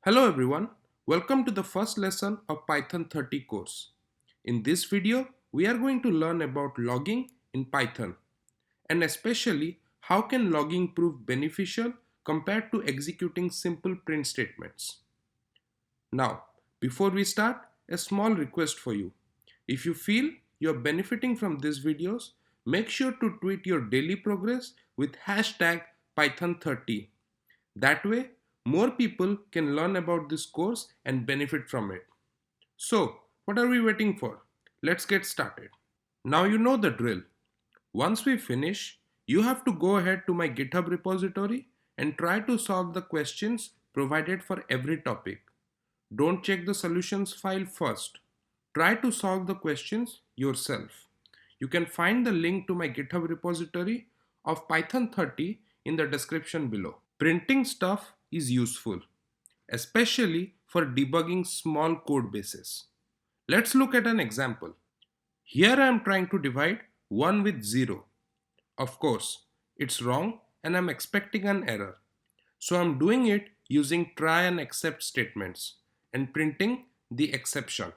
Hello everyone, welcome to the first lesson of Python 30 course. In this video, we are going to learn about logging in Python and especially how can logging prove beneficial compared to executing simple print statements. Now, before we start, a small request for you. If you feel you're benefiting from these videos, make sure to tweet your daily progress with hashtag Python30. That way, more people can learn about this course and benefit from it. So, what are we waiting for? Let's get started. Now you know the drill. Once we finish, you have to go ahead to my Github repository and try to solve the questions provided for every topic. Don't check the solutions file first. Try to solve the questions yourself. You can find the link to my Github repository of Python30 in the description below. Printing stuff is useful, especially for debugging small code bases. Let's look at an example. Here I am trying to divide 1 with 0. Of course, it's wrong and I'm expecting an error. So I'm doing it using try and except statements and printing the exception.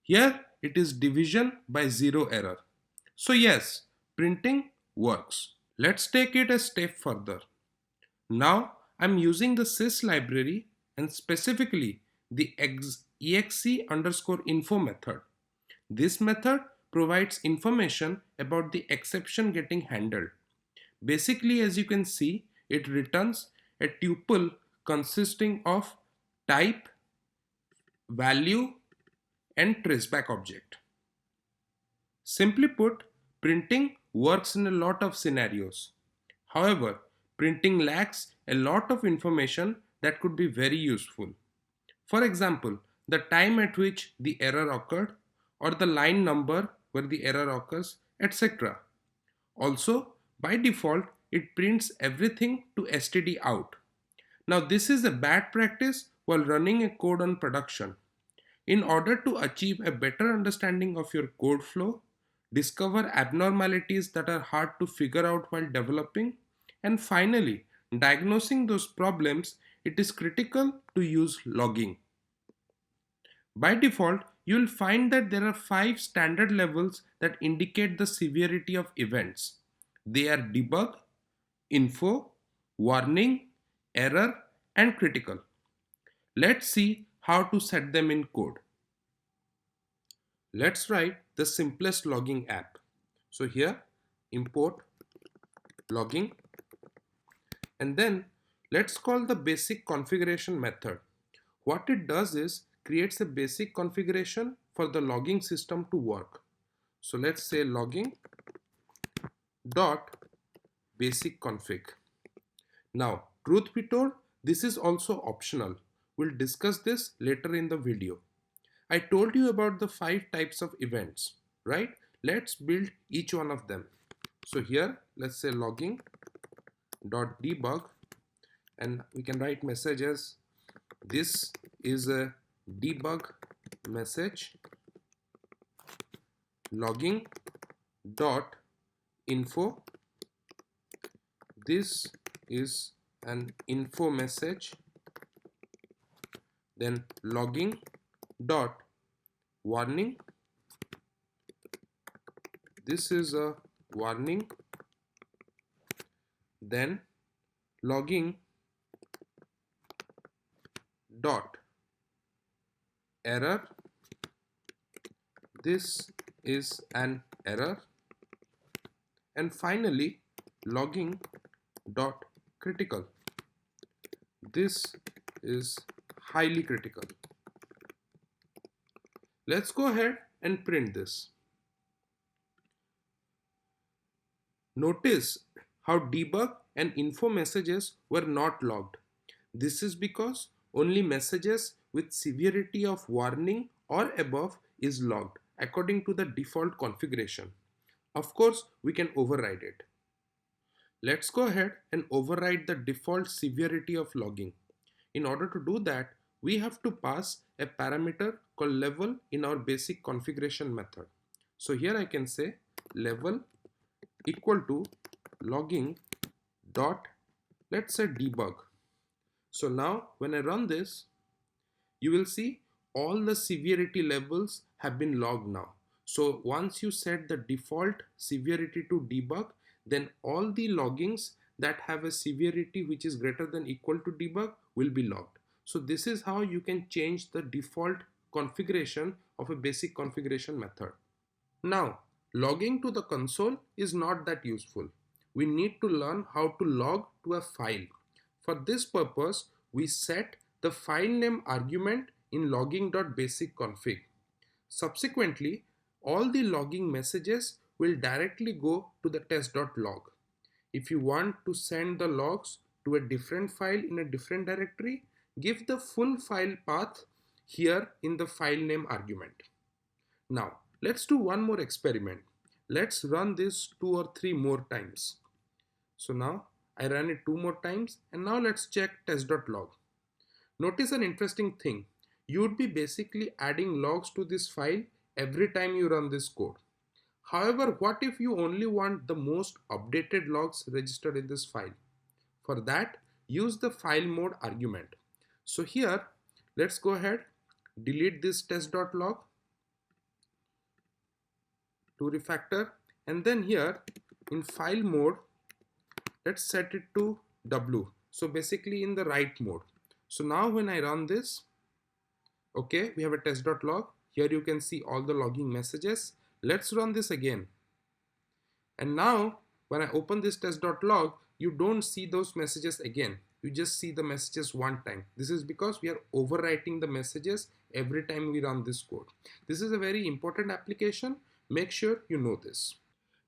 Here it is division by 0 error. So yes, printing works. Let's take it a step further. Now I'm using the sys library and specifically the exe_info method. This method provides information about the exception getting handled. Basically, as you can see, it returns a tuple consisting of type, value, and traceback object. Simply put, printing works in a lot of scenarios. However, printing lacks a lot of information that could be very useful. For example, the time at which the error occurred, or the line number where the error occurs, etc. Also, by default, it prints everything to std out. Now, this is a bad practice while running a code on production. In order to achieve a better understanding of your code flow, discover abnormalities that are hard to figure out while developing, and finally, diagnosing those problems, it is critical to use logging. By default, you will find that there are 5 standard levels that indicate the severity of events. They are debug, info, warning, error, and critical. Let's see how to set them in code. Let's write the simplest logging app. So here, import logging, and then let's call the basic configuration method. What it does is creates a basic configuration for the logging system to work. So let's say logging dot basic config. Now, truth be told, this is also optional. We'll discuss this later in the video. I told you about the 5 types of events, right? Let's build each one of them. So here, let's say logging dot debug, and we can write messages. This is a debug message. Logging dot info. This is an info message. Then logging dot warning. This is a warning. Then logging dot error. This is an error. And finally, logging dot critical. This is highly critical. Let's go ahead and print this. Notice how debug and info messages were not logged. This is because only messages with severity of warning or above is logged according to the default configuration. Of course, we can override it. Let's go ahead and override the default severity of logging. In order to do that, we have to pass a parameter called level in our basic configuration method. So here I can say level equal to logging dot, let's say debug. So now when I run this, you will see all the severity levels have been logged now. So once you set the default severity to debug, then all the loggings that have a severity which is greater than equal to debug will be logged. So this is how you can change the default configuration of a basic configuration method. Now, logging to the console is not that useful. We need to learn how to log to a file. For this purpose, we set the file name argument in logging.basic_config. Subsequently, all the logging messages will directly go to the test.log. If you want to send the logs to a different file in a different directory, give the full file path here in the file name argument. Now, let's do one more experiment. Let's run this 2 or 3 more times. So now I ran it 2 more times, and now let's check test.log. Notice an interesting thing. You would be basically adding logs to this file every time you run this code. However, what if you only want the most updated logs registered in this file? For that, use the file mode argument. So here, let's go ahead, delete this test.log to refactor, and then here in file mode, let's set it to W. So basically in the write mode. So now when I run this, okay, we have a test.log. Here you can see all the logging messages. Let's run this again. And now when I open this test.log, you don't see those messages again. You just see the messages one time. This is because we are overwriting the messages every time we run this code. This is a very important application. Make sure you know this.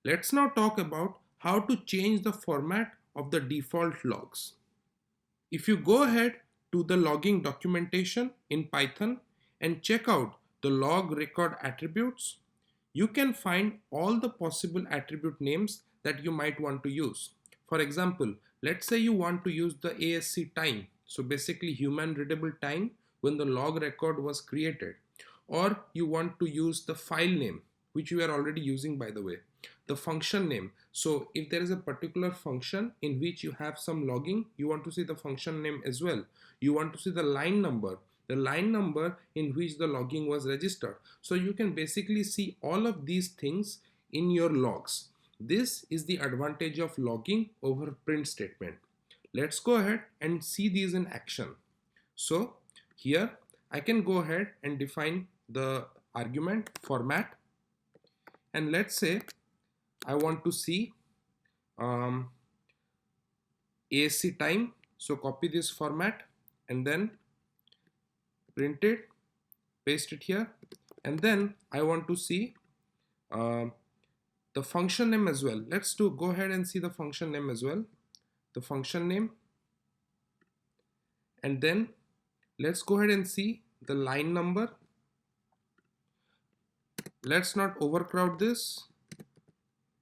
Let's now talk about how to change the format of the default logs. If you go ahead to the logging documentation in Python and check out the log record attributes, you can find all the possible attribute names that you might want to use. For example, let's say you want to use the ASC time, so basically human readable time when the log record was created, or you want to use the file name, which we are already using by the way, the function name. So if there is a particular function in which you have some logging, you want to see the function name as well. You want to see the line number in which the logging was registered. So you can basically see all of these things in your logs. This is the advantage of logging over print statement. Let's go ahead and see these in action. So here I can go ahead and define the argument format, and let's say I want to see ASC time. So copy this format and then print it, paste it here, and then I want to see the function name as well. Let's go ahead and see the function name as well, the function name, and then let's go ahead and see the line number. Let's not overcrowd this.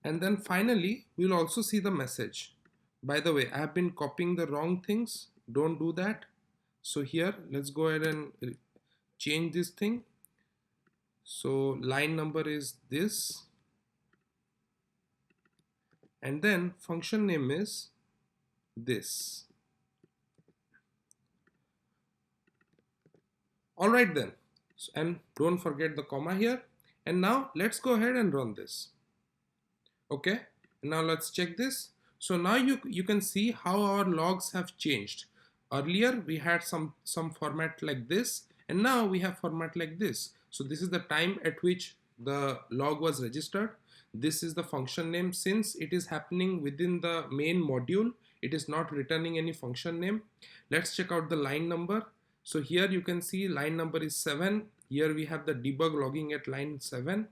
And then finally, we'll also see the message. By the way, I have been copying the wrong things. Don't do that. So here, let's go ahead and change this thing. So line number is this. And then function name is this. All right then. And don't forget the comma here. And now let's go ahead and run this. Okay, now let's check this. So now you can see how our logs have changed. Earlier we had some format like this, and now we have format like this. So this is the time at which the log was registered. This is the function name. Since it is happening within the main module, it is not returning any function name. Let's check out the line number. So here you can see line number is 7. Here we have the debug logging at line 7.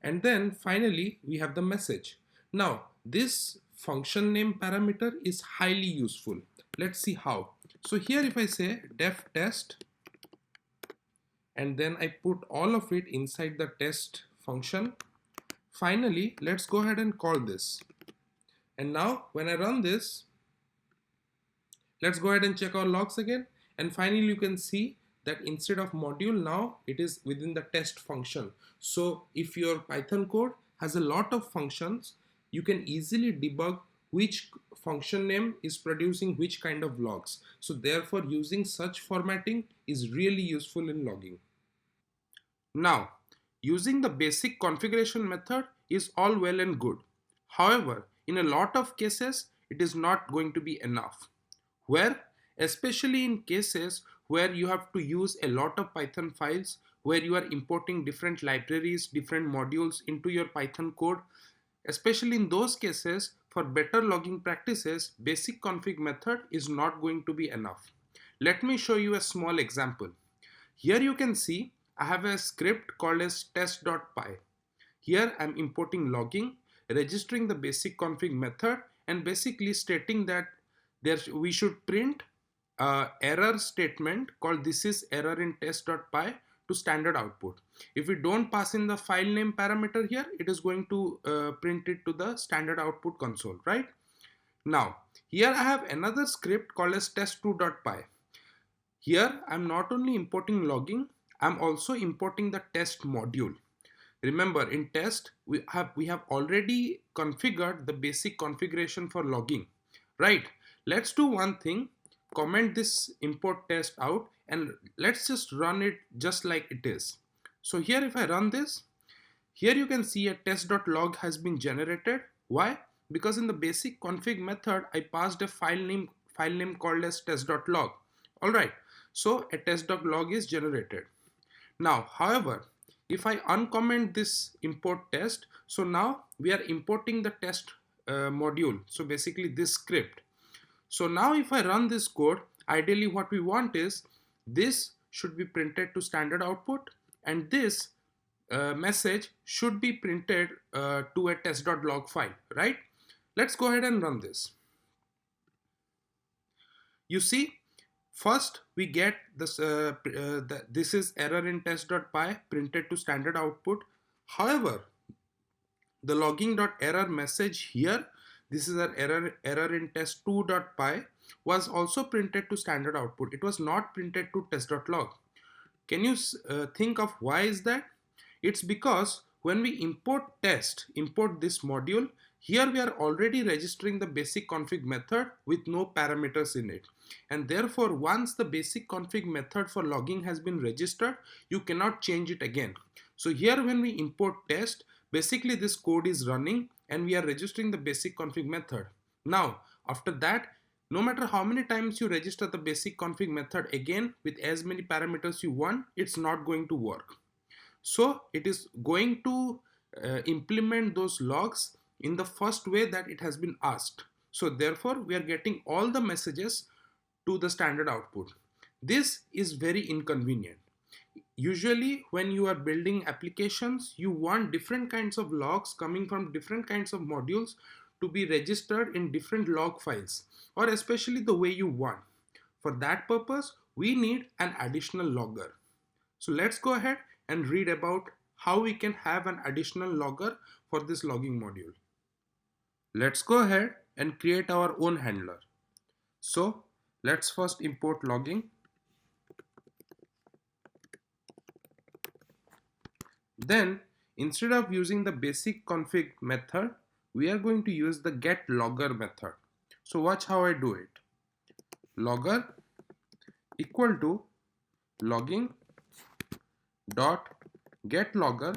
And then finally we have the message. Now this function name parameter is highly useful. Let's see how. So here if I say def test and then I put all of it inside the test function, finally let's go ahead and call this. And now when I run this, let's go ahead and check our logs again, and finally you can see that instead of module, now it is within the test function. So if your Python code has a lot of functions, you can easily debug which function name is producing which kind of logs. So therefore using such formatting is really useful in logging. Now, using the basic configuration method is all well and good. However, in a lot of cases, it is not going to be enough. Where, especially in cases where you have to use a lot of Python files, where you are importing different libraries, different modules into your Python code, especially in those cases, for better logging practices, basic config method is not going to be enough. Let me show you a small example. Here you can see I have a script called as test.py. Here I'm importing logging, registering the basic config method, and basically stating that we should print error statement called this is error in test.py to standard output. If we don't pass in the file name parameter here, it is going to print it to the standard output console, right? Now, here I have another script called as test2.py. Here I'm not only importing logging, I'm also importing the test module. Remember, in test we have already configured the basic configuration for logging, right? Let's do one thing, comment this import test out and let's just run it just like it is. So here if I run this, here you can see a test.log has been generated. Why? Because in the basic config method I passed a file name called as test.log. All right, so a test.log is generated. Now, however, if I uncomment this import test, so now we are importing the test module. So basically this script. So now if I run this code, ideally what we want is this should be printed to standard output and this message should be printed to a test.log file, right? Let's go ahead and run this. You see, first we get this, this is error in test.py printed to standard output. However, the logging.error message here, this is an error in test2.py was also printed to standard output. It was not printed to test.log. Can you think of why is that? It's because when we import this module, here we are already registering the basic config method with no parameters in it. And therefore, once the basic config method for logging has been registered, you cannot change it again. So here when we import test, basically this code is running and we are registering the basic config method. Now, after that, no matter how many times you register the basic config method again with as many parameters you want, it's not going to work. So it is going to implement those logs in the first way that it has been asked. So therefore we are getting all the messages to the standard output. This is very inconvenient. Usually when you are building applications, you want different kinds of logs coming from different kinds of modules to be registered in different log files, or especially the way you want. For that purpose, we need an additional logger. So let's go ahead and read about how we can have an additional logger for this logging module. Let's go ahead and create our own handler. So let's first import logging. Then instead of using the basic config method, we are going to use the get logger method. So watch how I do it. Logger equal to logging dot get logger,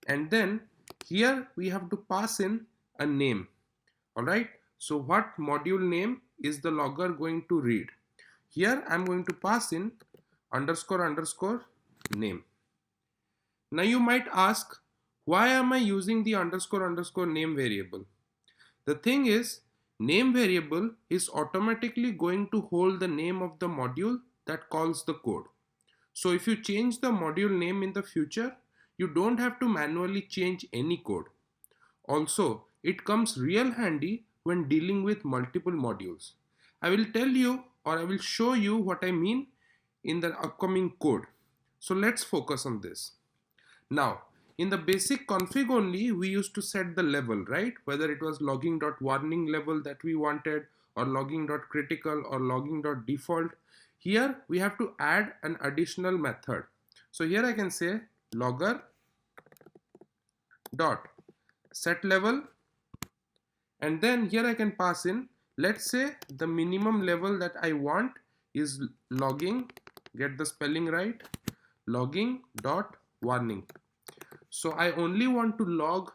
and then here we have to pass in a name. All right, so what module name is the logger going to read? Here I'm going to pass in underscore underscore name. Now you might ask, why am I using the underscore underscore name variable? The thing is, name variable is automatically going to hold the name of the module that calls the code. So if you change the module name in the future, you don't have to manually change any code. Also, it comes real handy when dealing with multiple modules. I will tell you, or I will show you what I mean in the upcoming code. So let's focus on this. Now, in the basic config only, we used to set the level, right? Whether it was logging.warning level that we wanted, or logging.critical, or logging.default. Here we have to add an additional method. So here I can say logger dot set level, And then here I can pass in, let's say the minimum level that I want is logging, get the spelling right, logging dot warning. So I only want to log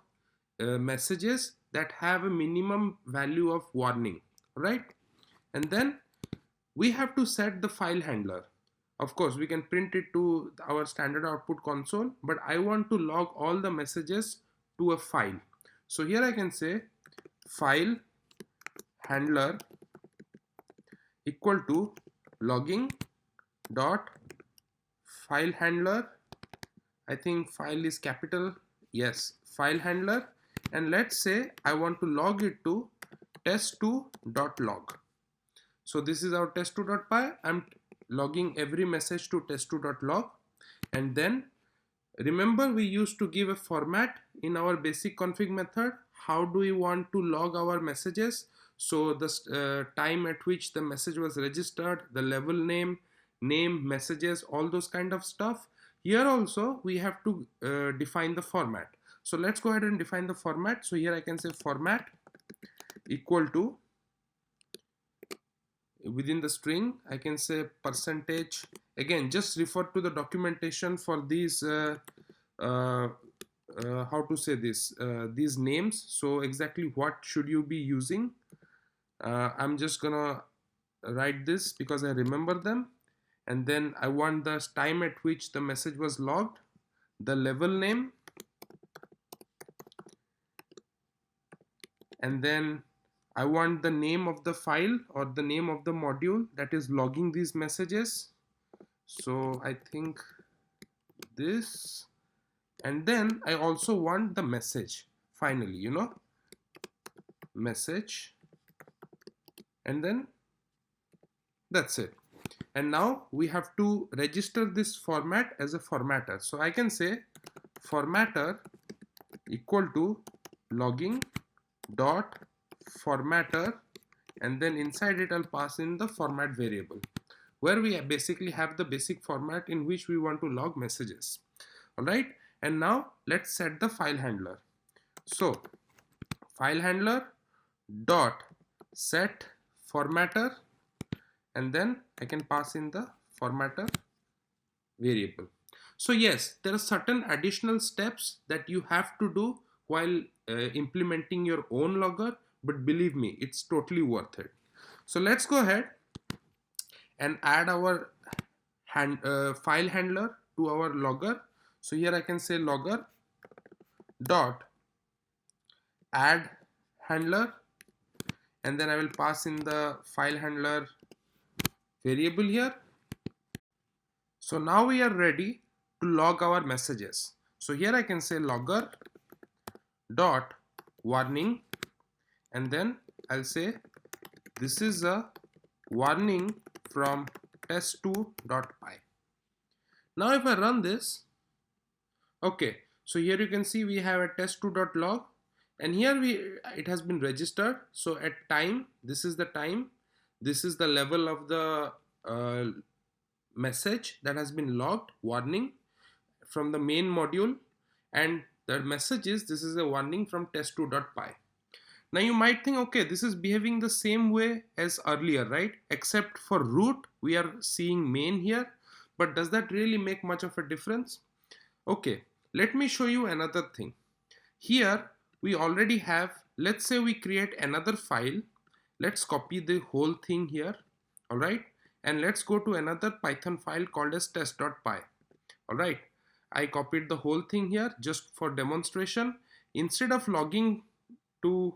messages that have a minimum value of warning, right? And then we have to set the file handler. Of course, we can print it to our standard output console, but I want to log all the messages to a file. So here I can say file handler equal to logging dot file handler. I think file is capital. Yes, file handler. And let's say I want to log it to test2.log. So this is our test2.py. I'm logging every message to test2.log. And then remember we used to give a format in our basic config method. How do we want to log our messages? So the time at which the message was registered, the level name, messages, all those kind of stuff. Here also we have to define the format. So let's go ahead and define the format. So here I can say format equal to, within the string I can say percentage. Again, just refer to the documentation for these how to say this, these names. So exactly what should you be using. I'm just gonna write this because I remember them. And then I want the time at which the message was logged, the level name, and then I want the name of the file or the name of the module that is logging these messages. So I think this, and then I also want the message finally, you know, message, and then that's it. And now we have to register this format as a formatter. So I can say formatter equal to logging dot formatter, and then inside it I'll pass in the format variable where we basically have the basic format in which we want to log messages. All right, and now let's set the file handler. So file handler dot set formatter, and then I can pass in the formatter variable. So yes, there are certain additional steps that you have to do while implementing your own logger, but believe me, it's totally worth it. So let's go ahead and add our file handler to our logger. So here I can say logger dot add handler, and then I will pass in the file handler variable here. So now we are ready to log our messages. So here I can say logger dot warning, and then I'll say this is a warning from test2.py. Now if I run this, okay, so here you can see we have a test2.log, and here it has been registered. So at time, this is the time, this is the level of the message that has been logged, warning from the main module, and the message is this is a warning from test2.py. Now you might think, okay, this is behaving the same way as earlier, right? Except for root, we are seeing main here, but does that really make much of a difference? Okay, let me show you another thing. Here we already have, let's say we create another file. Let's copy the whole thing here, all right? And let's go to another Python file called as test.py. All right, I copied the whole thing here just for demonstration. Instead of logging to,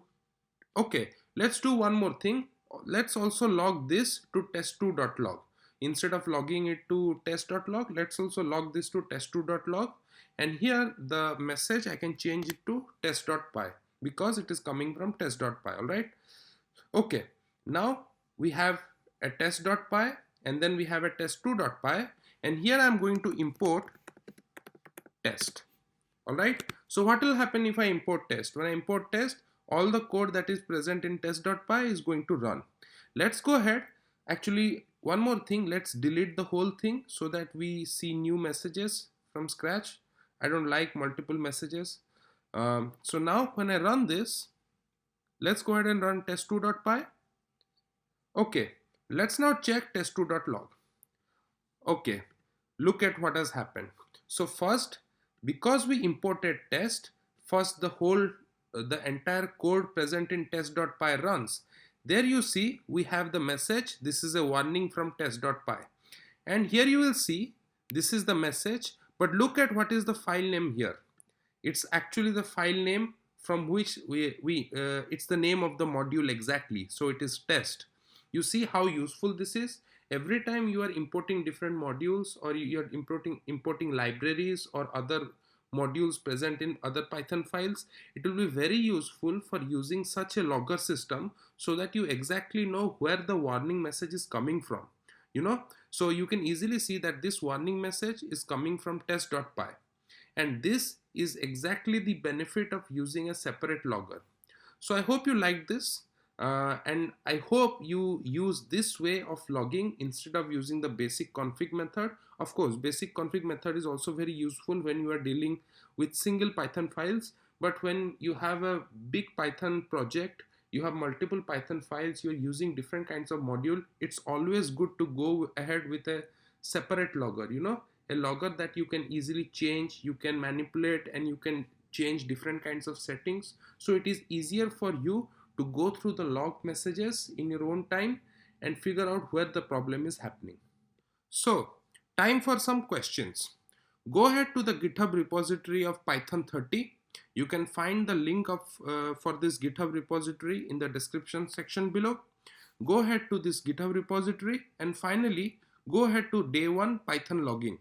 okay, let's do one more thing. Let's also log this to test2.log. Instead of logging it to test.log, let's also log this to test2.log. And here the message I can change it to test.py because it is coming from test.py. All right. Okay. Now we have a test.py, and then we have a test2.py, and here I'm going to import test. All right. So what will happen if I import test? When I import test, all the code that is present in test.py is going to run. Let's go ahead. Actually, one more thing, let's delete the whole thing so that we see new messages from scratch. I don't like multiple messages. So now when I run this, Let's go ahead and run test2.py. Okay, let's now check test2.log. Okay, look at what has happened. So first, because we imported test, first the entire code present in test.py runs. There you see we have the message. This is a warning from test.py. And here you will see this is the message, but look at what is the file name here. It's actually the file name from which it's the name of the module exactly. So it is test. You see how useful this is. Every time you are importing different modules, or you are importing libraries or other modules present in other Python files, it will be very useful for using such a logger system, so that you exactly know where the warning message is coming from. So you can easily see that this warning message is coming from test.py. And this is exactly the benefit of using a separate logger. So I hope you like this, and I hope you use this way of logging instead of using the basic config method. Of course, basic config method is also very useful when you are dealing with single Python files, but when you have a big Python project, you have multiple Python files, you're using different kinds of module, it's always good to go ahead with a separate logger, a logger that you can easily change, you can manipulate, and you can change different kinds of settings. So it is easier for you to go through the log messages in your own time and figure out where the problem is happening. So, time for some questions. Go ahead to the GitHub repository of Python30. You can find the link for this GitHub repository in the description section below. Go ahead to this GitHub repository, and finally go ahead to day 1 Python logging.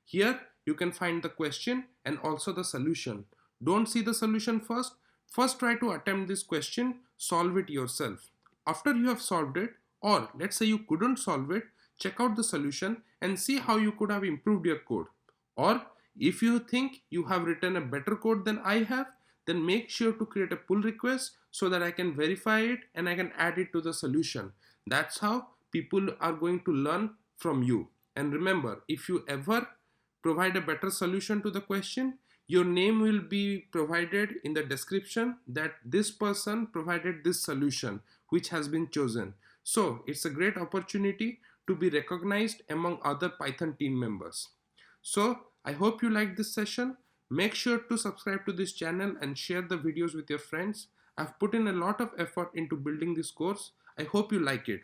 Here you can find the question and also the solution. Don't see the solution first. First try to attempt this question, solve it yourself. After you have solved it, or let's say you couldn't solve it, check out the solution and see how you could have improved your code. Or if you think you have written a better code than I have, then make sure to create a pull request so that I can verify it and I can add it to the solution. That's how people are going to learn from you. And remember, if you ever provide a better solution to the question, your name will be provided in the description that this person provided this solution which has been chosen. So it's a great opportunity to be recognized among other Python team members. So I hope you liked this session. Make sure to subscribe to this channel and share the videos with your friends. I've put in a lot of effort into building this course. I hope you like it.